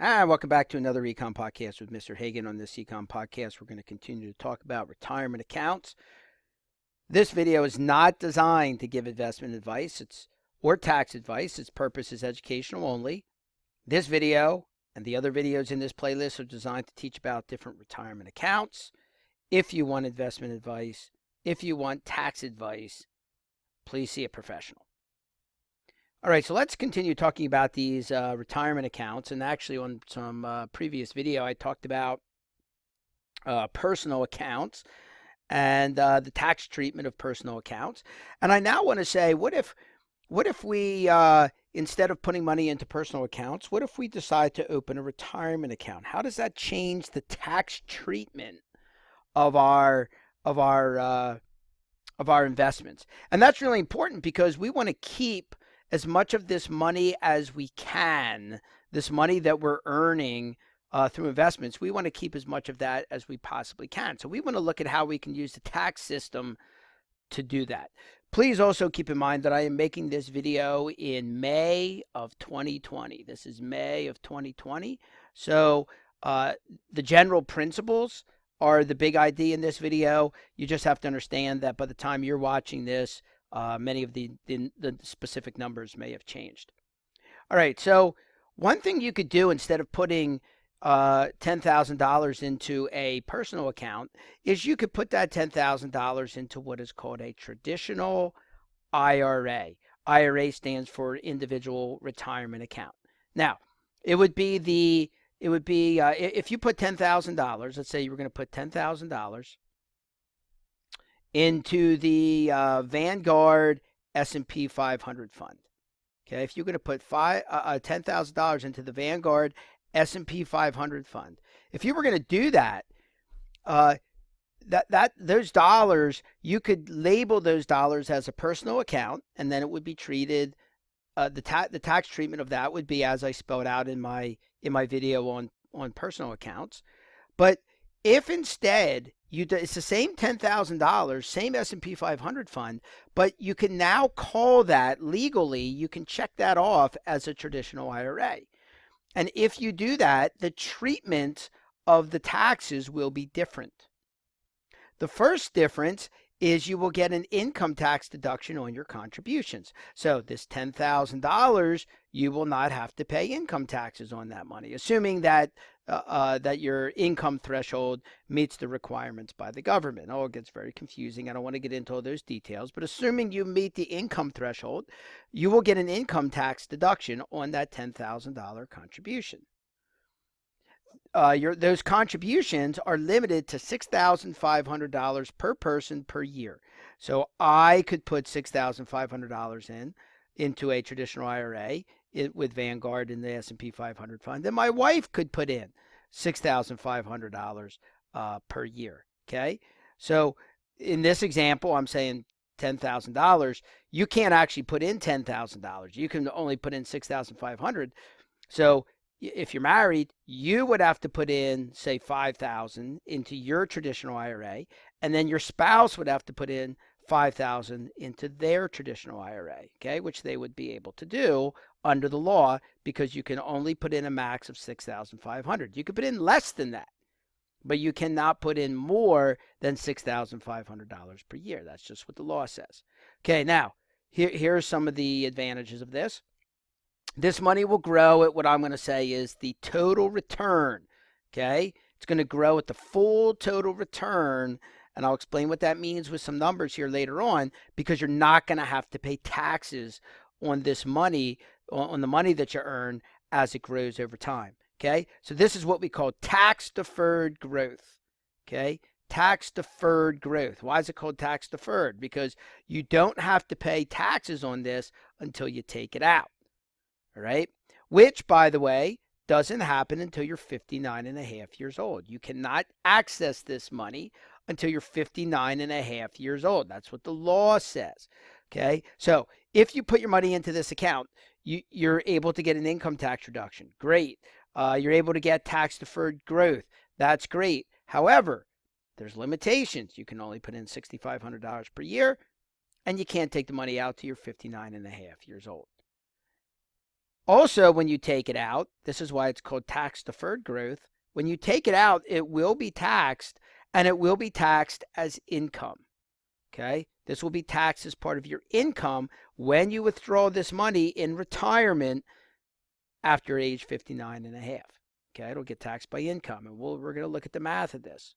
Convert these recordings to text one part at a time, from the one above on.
Hi, welcome back to another Econ Podcast with Mr. Hagan. On this Econ Podcast, we're going to continue to talk about retirement accounts. This video is not designed to give investment advice or tax advice. Its purpose is educational only. This video and the other videos in this playlist are designed to teach about different retirement accounts. If you want investment advice, if you want tax advice, please see a professional. All right, so let's continue talking about these retirement accounts. And actually, on some previous video, I talked about personal accounts and the tax treatment of personal accounts. And I now want to say, what if we instead of putting money into personal accounts, what if we decide to open a retirement account? How does that change the tax treatment of our investments? And that's really important because we want to keep as much of this money as we can, this money that we're earning through investments. We want to keep as much of that as we possibly can. So we want to look at how we can use the tax system to do that. Please also keep in mind that I am making this video in May of 2020. This is May of 2020. So the general principles are the big idea in this video. You just have to understand that by the time you're watching this, many of the specific numbers may have changed. All right, so one thing you could do instead of putting $10,000 into a personal account is you could put that $10,000 into what is called a traditional IRA. IRA stands for Individual Retirement Account. Now, it would be if you put $10,000, let's say you were going to put $10,000 into the Vanguard S&P 500 fund. Okay, if you're going to put $10,000 into the Vanguard S&P 500 fund, if you were going to do that, those dollars, you could label those dollars as a personal account, and then it would be treated. The tax treatment of that would be as I spelled out in my video on personal accounts. But if instead it's the same $10,000, same S&P 500 fund, but you can now call that legally, you can check that off as a traditional IRA. And if you do that, the treatment of the taxes will be different. The first difference is you will get an income tax deduction on your contributions. So this $10,000, you will not have to pay income taxes on that money, assuming that that your income threshold meets the requirements by the government. Oh, it gets very confusing. I don't want to get into all those details, but assuming you meet the income threshold, you will get an income tax deduction on that $10,000 contribution. Those contributions are limited to $6,500 per person per year. So I could put $6,500 into a traditional IRA with Vanguard and the S&P 500 fund. Then my wife could put in $6,500 per year. Okay, so in this example, I'm saying $10,000. You can't actually put in $10,000. You can only put in $6,500. So if you're married, you would have to put in, say, $5,000 into your traditional IRA, and then your spouse would have to put in $5,000 into their traditional IRA, okay, which they would be able to do under the law because you can only put in a max of $6,500. You could put in less than that, but you cannot put in more than $6,500 per year. That's just what the law says. Okay, now here are some of the advantages of this. This money will grow at what I'm going to say is the total return. Okay, it's going to grow at the full total return. And I'll explain what that means with some numbers here later on, because you're not going to have to pay taxes on this money, on the money that you earn as it grows over time. Okay, so this is what we call tax deferred growth. Okay, tax deferred growth. Why is it called tax deferred? Because you don't have to pay taxes on this until you take it out. All right, which, by the way, doesn't happen until you're 59 and a half years old. You cannot access this money until you're 59 and a half years old. That's what the law says. Okay, so if you put your money into this account, you're able to get an income tax reduction. Great. You're able to get tax deferred growth. That's great. However, there's limitations. You can only put in $6,500 per year, and you can't take the money out till you're 59 and a half years old. Also, when you take it out, this is why it's called tax deferred growth. When you take it out, it will be taxed, and it will be taxed as income. Okay? This will be taxed as part of your income when you withdraw this money in retirement after age 59 and a half. Okay? It'll get taxed by income, and we're going to look at the math of this.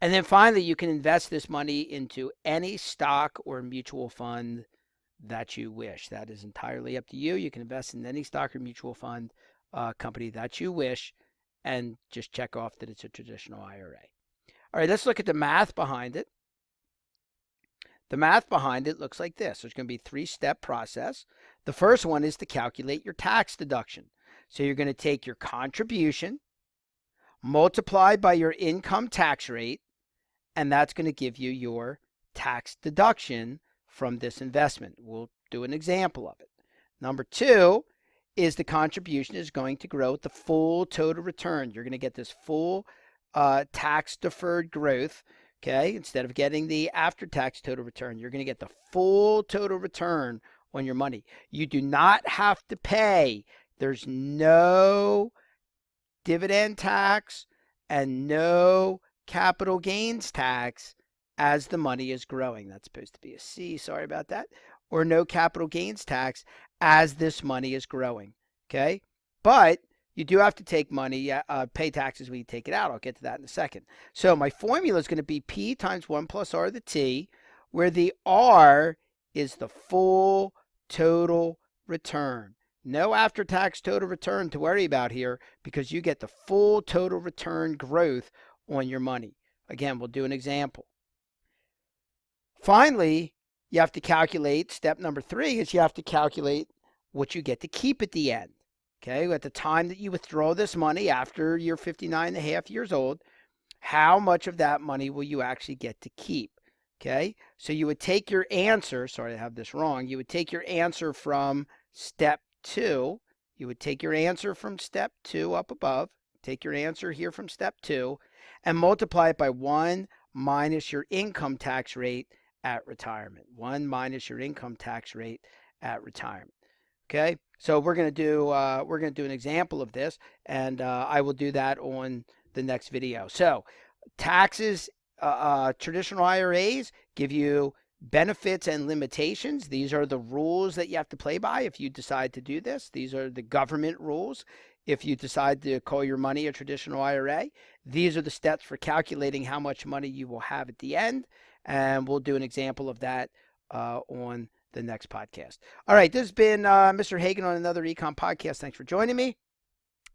And then finally, you can invest this money into any stock or mutual fund that you wish. That is entirely up to you. You can invest in any stock or mutual fund company that you wish, and just check off that it's a traditional IRA. All right, let's look at the math behind it. The math behind it looks like this. There's going to be a three-step process. The first one is to calculate your tax deduction. So you're going to take your contribution, multiply by your income tax rate, and that's going to give you your tax deduction from this investment. We'll do an example of it. Number two is the contribution is going to grow with the full total return. You're going to get this full tax deferred growth. Okay, instead of getting the after-tax total return, you're going to get the full total return on your money. You do not have to pay. There's no dividend tax and no capital gains tax as the money is growing. That's supposed to be a C, sorry about that. Or no capital gains tax as this money is growing. Okay, but you do have to take money, pay taxes when you take it out. I'll get to that in a second. So my formula is going to be P times 1 plus R to the T, where the R is the full total return. No after-tax total return to worry about here because you get the full total return growth on your money. Again, we'll do an example. Finally, you have to calculate, step number 3 is you have to calculate what you get to keep at the end. Okay, at the time that you withdraw this money after you're 59 and a half years old, how much of that money will you actually get to keep? Okay, so you would take your answer, sorry I have this wrong, you would take your answer from step 2, you would take your answer from step 2 up above, take your answer here from step 2, and multiply it by 1 minus your income tax rate at retirement. 1 minus your income tax rate at retirement. Okay, so we're going to do an example of this, and I will do that on the next video. So taxes, traditional IRAs give you benefits and limitations. These are the rules that you have to play by if you decide to do this. These are the government rules if you decide to call your money a traditional IRA. These are the steps for calculating how much money you will have at the end, and we'll do an example of that on the next podcast. All right, this has been Mr. Hagan on another Econ podcast. Thanks for joining me,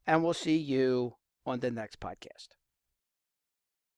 and we'll see you on the next podcast.